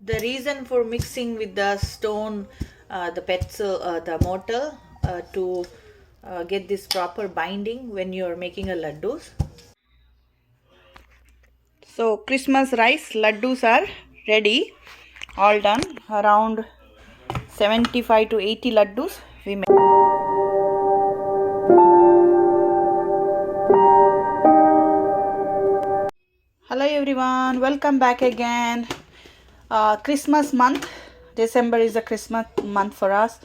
The reason for mixing with the stone, the pencil, the mortar to get this proper binding when you're making a laddus. So Christmas rice laddus are ready, all done. Around 75 to 80 laddus we made. Hello everyone, welcome back again. Christmas month, December is a Christmas month for us.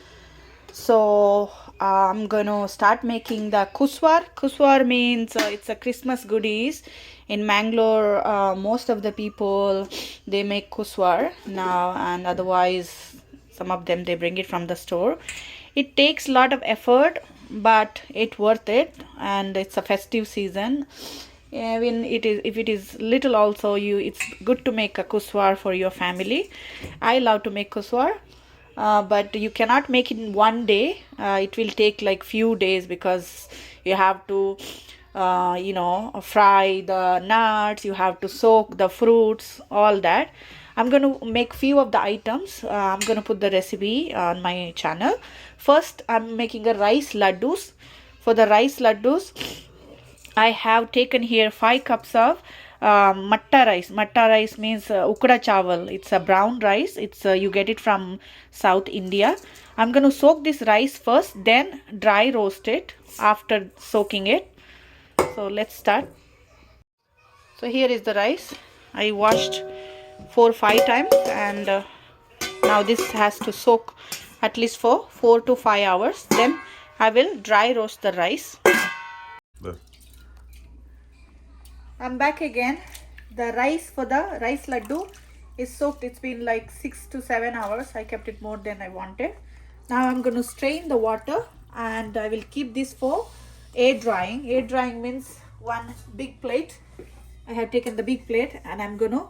So I'm gonna start making the kuswar. Kuswar means it's a Christmas goodies. In Mangalore, most of the people they make kuswar now, and otherwise some of them they bring it from the store. It takes a lot of effort, but it's worth it, and it's a festive season. When it is, if it is little also, it's good to make a kuswar for your family. I love to make kuswar, but you cannot make it in one day. It will take like few days because you have to fry the nuts, you have to soak the fruits, all that. I'm going to make few of the items. I'm going to put the recipe on my channel. First I'm making a rice laddus. For the rice laddus I have taken here 5 cups of matta rice. Matta rice means ukda chawal. It's a brown rice. It's you get it from South India. I'm going to soak this rice first, then dry roast it after soaking it. So let's start. So here is the rice. I washed 4-5 times, and now this has to soak at least for 4 to 5 hours. Then I will dry roast the rice. I'm back again. The rice for the rice laddu is soaked. It's been like 6 to 7 hours. I kept it more than I wanted. Now I'm going to strain the water, and I will keep this for air drying. Air drying means one big plate. I have taken the big plate, and I'm going to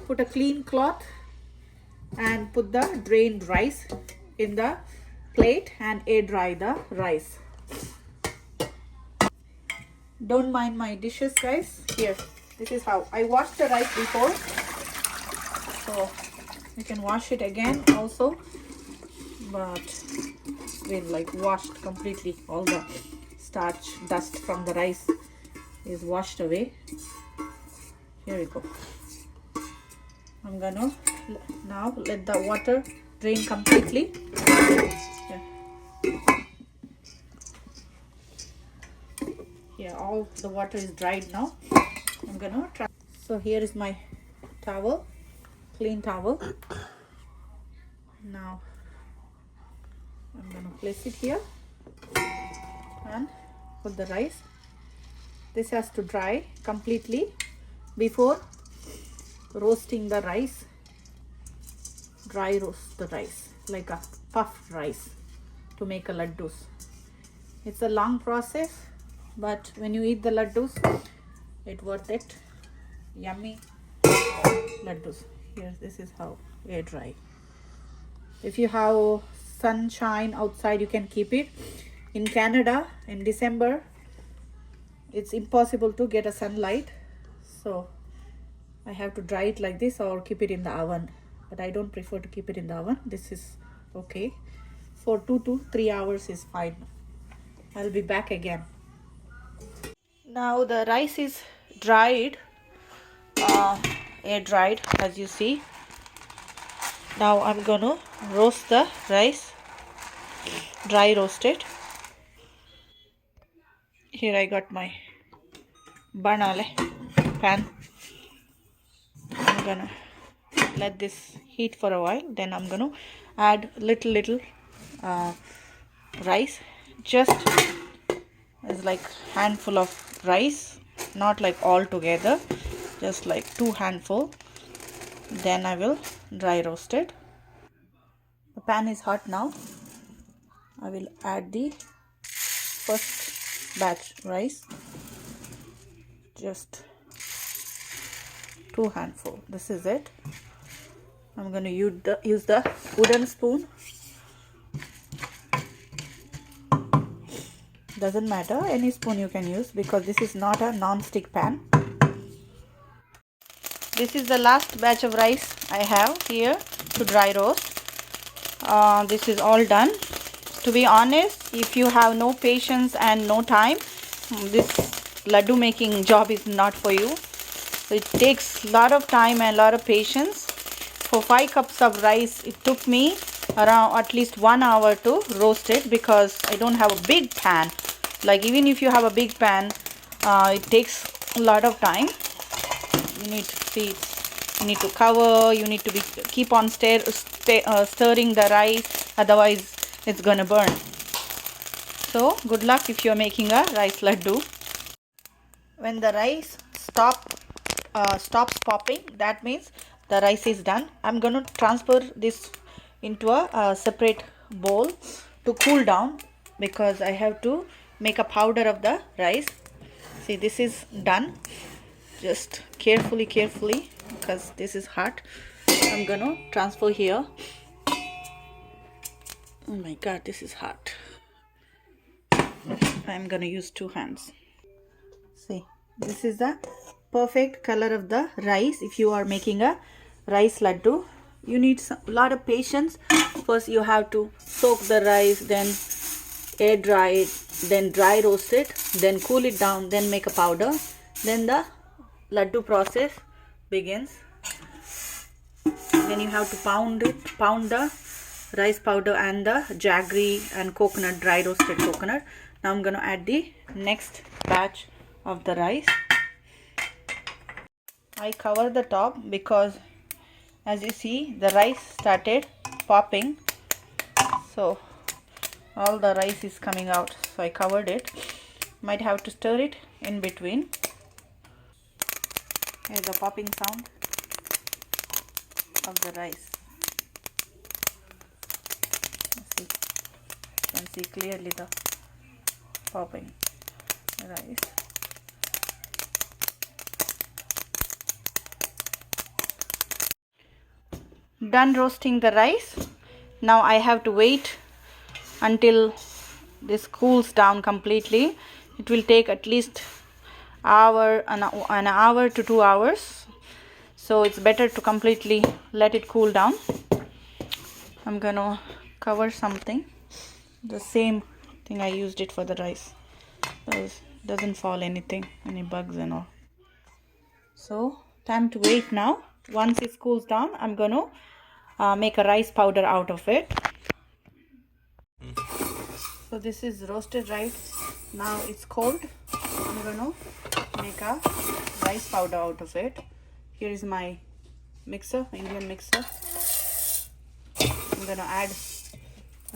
put a clean cloth and put the drained rice in the plate and air dry the rice. Don't mind my dishes, guys. Here, this is how I washed the rice before, so you can wash it again also, but it's been like washed completely. All the starch dust from the rice is washed away. Here we go. I'm gonna now let the water drain completely. Here all the water is dried now. I'm gonna try. So here is my towel, clean towel. Now I'm gonna place it here and put the rice. This has to dry completely before roasting the rice. Dry roast the rice like a puffed rice to make a laddus. It's a long process, but when you eat the laddus, it's worth it. Yummy laddus. Here, this is how air dry. If you have sunshine outside, you can keep it. In Canada, in December, it's impossible to get a sunlight, so I have to dry it like this or keep it in the oven. But I don't prefer to keep it in the oven. This is okay. For 2 to 3 hours is fine. I'll be back again. Now the rice is dried, air dried, as you see. Now I'm gonna roast the rice, dry roast it. Here I got my banale pan. I'm gonna let this heat for a while. Then I'm gonna add little rice, just as like handful of rice, not like all together, just like 2 handful. Then I will dry roast it. The pan is hot now. I will add the first batch rice, just 2 handful. This is it. I'm going to use the wooden spoon. Doesn't matter, any spoon you can use because this is not a non-stick pan. this is the last batch of rice I have here to dry roast. This is all done. To be honest, if you have no patience and no time, this laddu making job is not for you. So it takes a lot of time and a lot of patience. For 5 cups of rice, it took me around at least 1 hour to roast it, because I don't have a big pan. Like, even if you have a big pan, it takes a lot of time. You need to see, you need to cover, you need to keep on stirring the rice, otherwise it's gonna burn. So good luck if you're making a rice laddu. When the rice stops popping, that means the rice is done. I'm going to transfer this into a separate bowl to cool down, because I have to make a powder of the rice. See, this is done. Just carefully, because this is hot. I'm going to transfer here. Oh my god, this is hot. I'm going to use 2 hands. See, this is the perfect color of the rice. If you are making a rice laddu, you need a lot of patience. First you have to soak the rice, then air dry it, then dry roast it, then cool it down, then make a powder. Then the laddu process begins. Then you have to pound the rice powder and the jaggery and coconut, dry roasted coconut. Now I'm going to add the next batch of the rice. I cover the top because, as you see, the rice started popping, so all the rice is coming out. So I covered it. Might have to stir it in between. Here's the popping sound of the rice. See, you can see clearly the popping rice. Done roasting the rice. Now I have to wait until this cools down completely. It will take at least an hour to 2 hours. So it's better to completely let it cool down. I'm gonna cover something, the same thing I used it for the rice. Doesn't fall anything, any bugs and all. So time to wait now. Once it cools down, I'm gonna make a rice powder out of it. So this is roasted rice. Now it's cold. I'm gonna make a rice powder out of it. Here is my mixer, Indian mixer. I'm gonna add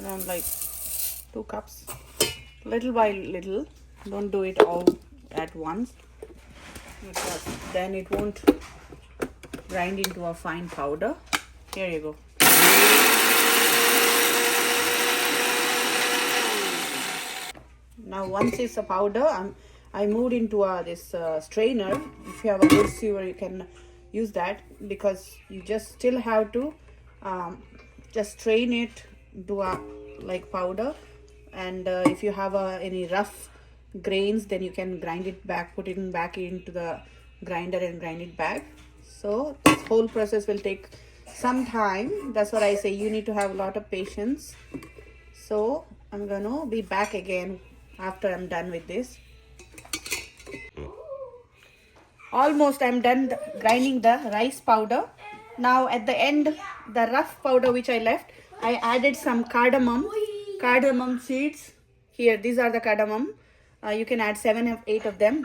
around like 2 cups, little by little. Don't do it all at once, because then it won't grind into a fine powder. Here you go. Now once it's a powder, I moved into this strainer. If you have a good sieve, you can use that, because you just still have to just strain it to a like powder. And if you have any rough grains, then you can grind it back, put it back into the grinder and grind it back. So this whole process will take some time. That's what I say, you need to have a lot of patience. So I'm gonna be back again after I'm done with this. Almost I'm done grinding the rice powder. Now at the end, the rough powder which I left, I added some cardamom seeds. Here, these are the cardamom. You can add 7 or 8 of them.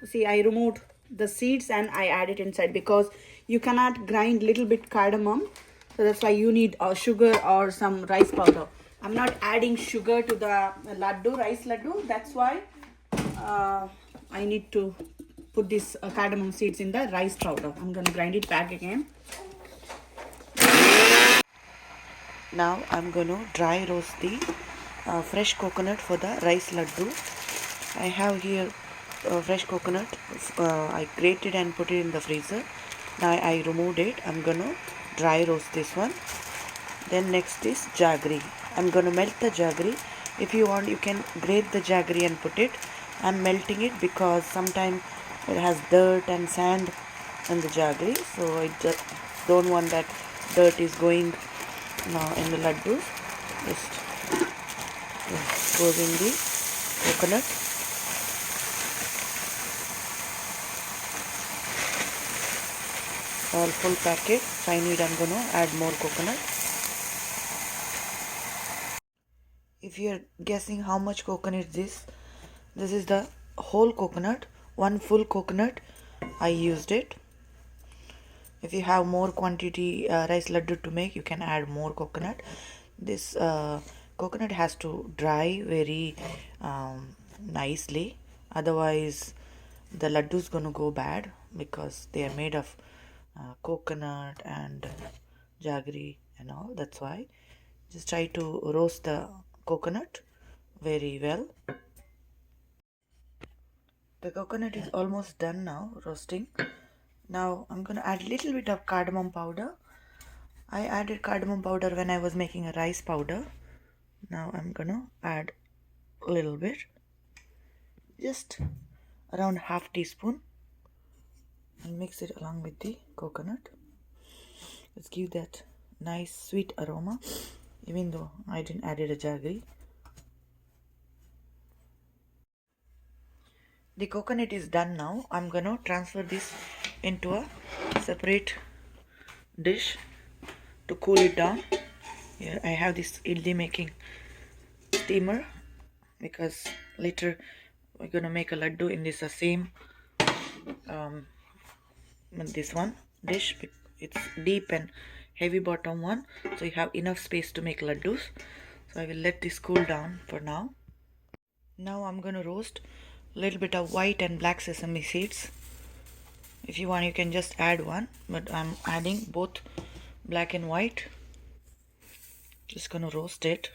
See, I removed the seeds and I added inside, because you cannot grind little bit cardamom. So that's why you need sugar or some rice powder. I'm not adding sugar to the laddu, rice laddu. That's why I need to put this cardamom seeds in the rice powder. I'm going to grind it back again. Now I'm going to dry roast the fresh coconut for the rice laddu. I have here fresh coconut. I grated and put it in the freezer. Now I removed it. I'm going to dry roast this one. Then next is jaggery. I'm going to melt the jaggery. If you want, you can grate the jaggery and put it. I'm melting it because sometimes it has dirt and sand, and the jaggery, so I just don't want that dirt is going now in the laddus. Just goes in the coconut. All full packet. I need, I'm gonna add more coconut. If you're guessing how much coconut this is the whole coconut, one full coconut I used it. If you have more quantity rice laddu to make, you can add more coconut. This coconut has to dry very nicely, otherwise the laddu is gonna go bad, because they are made of coconut and jaggery and all. That's why just try to roast the coconut very well. The coconut is almost done now roasting. Now I'm gonna add a little bit of cardamom powder. I added cardamom powder when I was making a rice powder. Now I'm gonna add a little bit, just around half teaspoon, and mix it along with the coconut. Let's give that nice sweet aroma, even though I didn't add a jaggery. The coconut is done now. I'm gonna transfer this into a separate dish to cool it down. Here I have this idli making steamer, because later we're gonna make a laddu in this same this one dish. It's deep and heavy bottom one, so you have enough space to make laddus. So I will let this cool down for now. Now I'm gonna roast a little bit of white and black sesame seeds. If you want, you can just add one, but I'm adding both black and white. Just gonna roast it,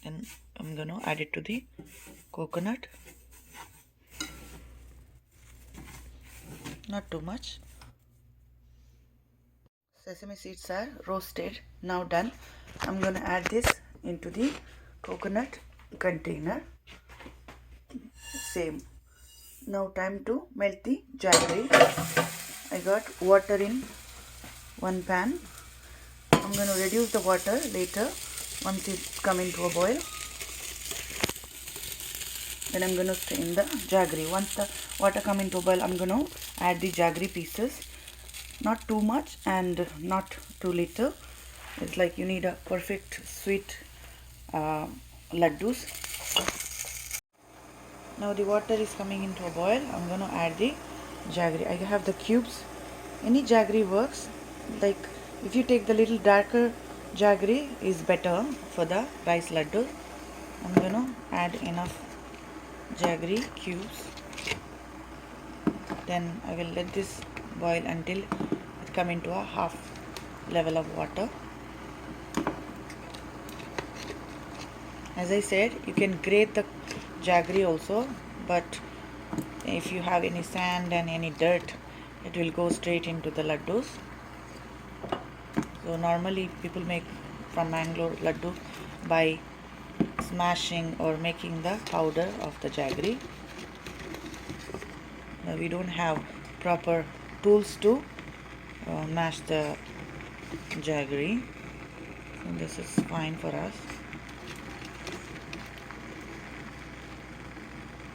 and I'm gonna add it to the coconut. Not too much. Sesame seeds are roasted, now done. I'm gonna add this into the coconut container. Same. Now time to melt the jaggery. I got water in one pan. I'm gonna reduce the water later once it come into a boil. Then I'm gonna strain the jaggery. Once the water come into a boil, I'm gonna add the jaggery pieces. Not too much and not too little. It's like you need a perfect sweet laddus. Now the water is coming into a boil. I'm gonna add the jaggery. I have the cubes. Any jaggery works. Like if you take the little darker jaggery is better for the rice laddu. I'm gonna add enough jaggery cubes. Then I will let this boil until it come into a half level of water. As I said, you can grate the jaggery also, but if you have any sand and any dirt, it will go straight into the laddus. So normally people make from Mangalore laddu by smashing or making the powder of the jaggery. Now we don't have proper tools to mash the jaggery, so this is fine for us.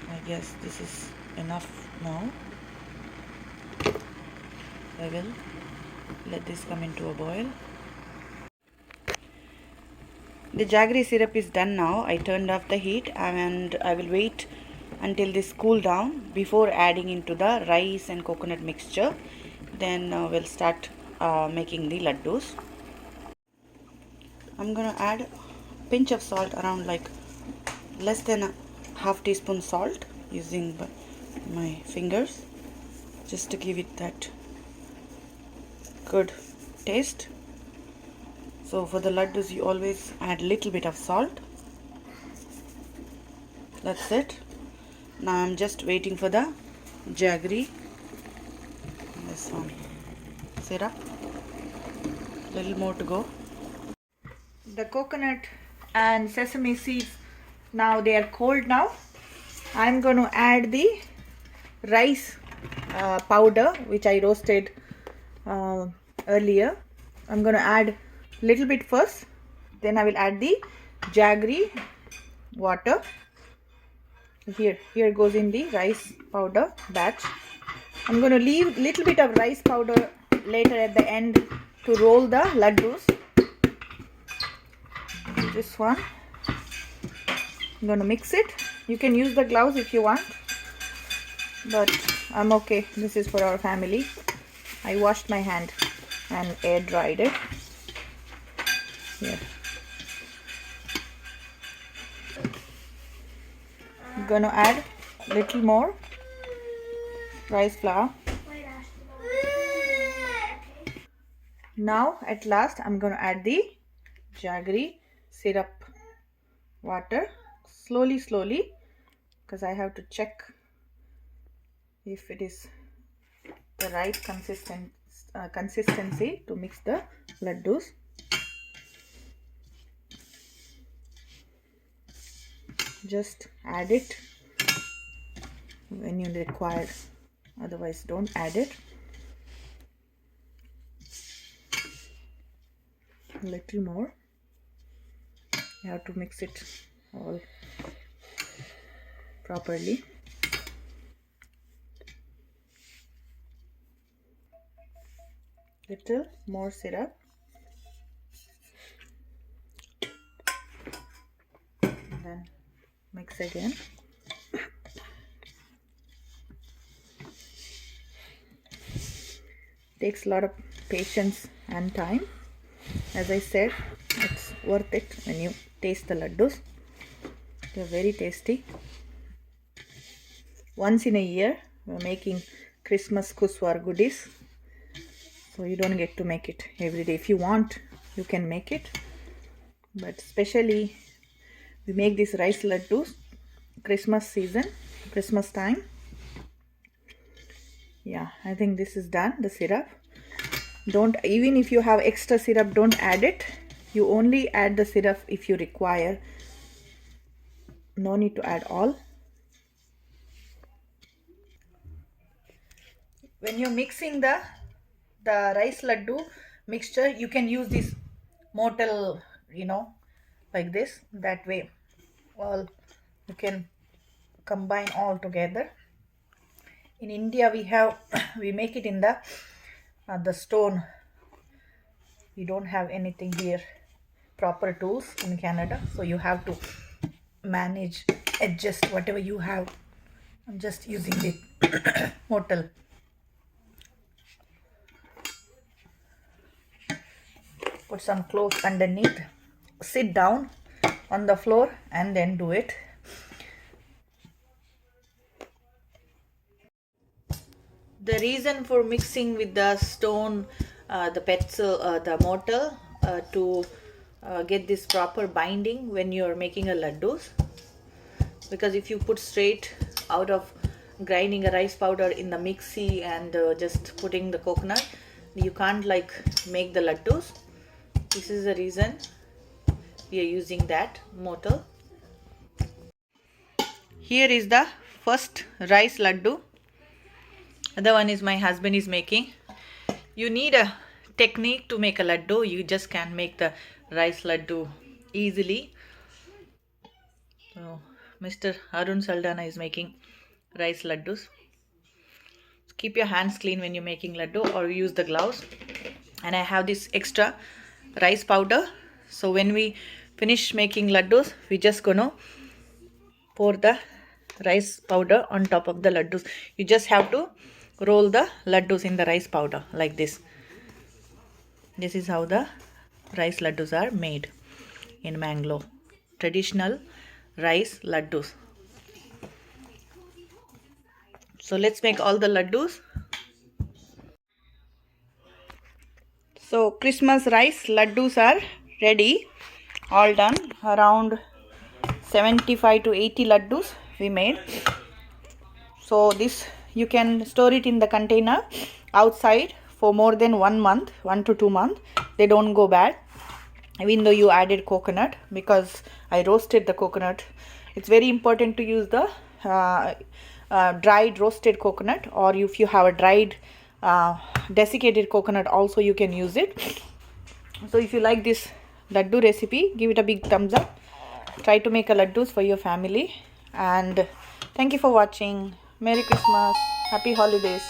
I guess this is enough now. I will let this come into a boil. The jaggery syrup is done now. I turned off the heat and I will wait until this cool down before adding into the rice and coconut mixture. Then we'll start making the laddus. I'm gonna add a pinch of salt, around like less than a half teaspoon salt, using my fingers, just to give it that good taste. So for the laddus you always add little bit of salt. That's it. Now I'm just waiting for the jaggery, this one, syrup, little more to go. The coconut and sesame seeds, now they are cold now. I'm going to add the rice powder which I roasted earlier. I'm going to add a little bit first, then I will add the jaggery water. Here goes in the rice powder batch. I'm going to leave little bit of rice powder later at the end to roll the laddus. This one, I'm going to mix it. You can use the gloves if you want, but I'm okay. This is for our family. I washed my hand and air dried it. Here. I'm going to add a little more rice flour. Now at last I'm going to add the jaggery syrup water slowly, because I have to check if it is the right consistency to mix the laddus. Just add it when you require, otherwise don't add it. A little more. You have to mix it all properly. Little more syrup. And then mix again. Takes a lot of patience and time. As I said, it's worth it when you taste the laddus. They're very tasty. Once in a year, we're making Christmas kuswar goodies. So you don't get to make it every day. If you want, you can make it. But especially, we make these rice laddus Christmas season, Christmas time. Yeah, I think this is done, the syrup. Don't, even if you have extra syrup, don't add it. You only add the syrup if you require. No need to add all. When you're mixing the rice laddu mixture, you can use this mortar, like this. That way, all you can combine all together. In India, we make it in the stone. We don't have anything here, proper tools in Canada, so you have to manage, adjust whatever you have. I'm just using the mortar. Put some clothes underneath, sit down on the floor and then do it. The reason for mixing with the stone, the pencil, the mortar, to get this proper binding when you're making a laddus, because if you put straight out of grinding a rice powder in the mixie and just putting the coconut, you can't make the laddus. This is the reason we are using that mortar. Here is the first rice laddu. Other one is my husband is making. You need a technique to make a laddu. You just can't make the rice laddu easily. So Mr. Arun Saldana is making rice laddus. Keep your hands clean when you're making laddu, or use the gloves. And I have this extra rice powder. So when we finish making laddus, we just gonna pour the rice powder on top of the laddus. You just have to roll the laddus in the rice powder like this. This is how the rice laddus are made in Mangalore. Traditional rice laddus. So let's make all the laddus. So Christmas rice laddus are ready, all done. Around 75 to 80 laddus we made. So this, you can store it in the container outside for more than 1 month, 1 to 2 months. They don't go bad, even though you added coconut, because I roasted the coconut. It's very important to use the dried roasted coconut, or if you have a dried desiccated coconut also, you can use it. So if you like this laddu recipe, give it a big thumbs up. Try to make a laddus for your family, and thank you for watching. Merry Christmas, happy holidays.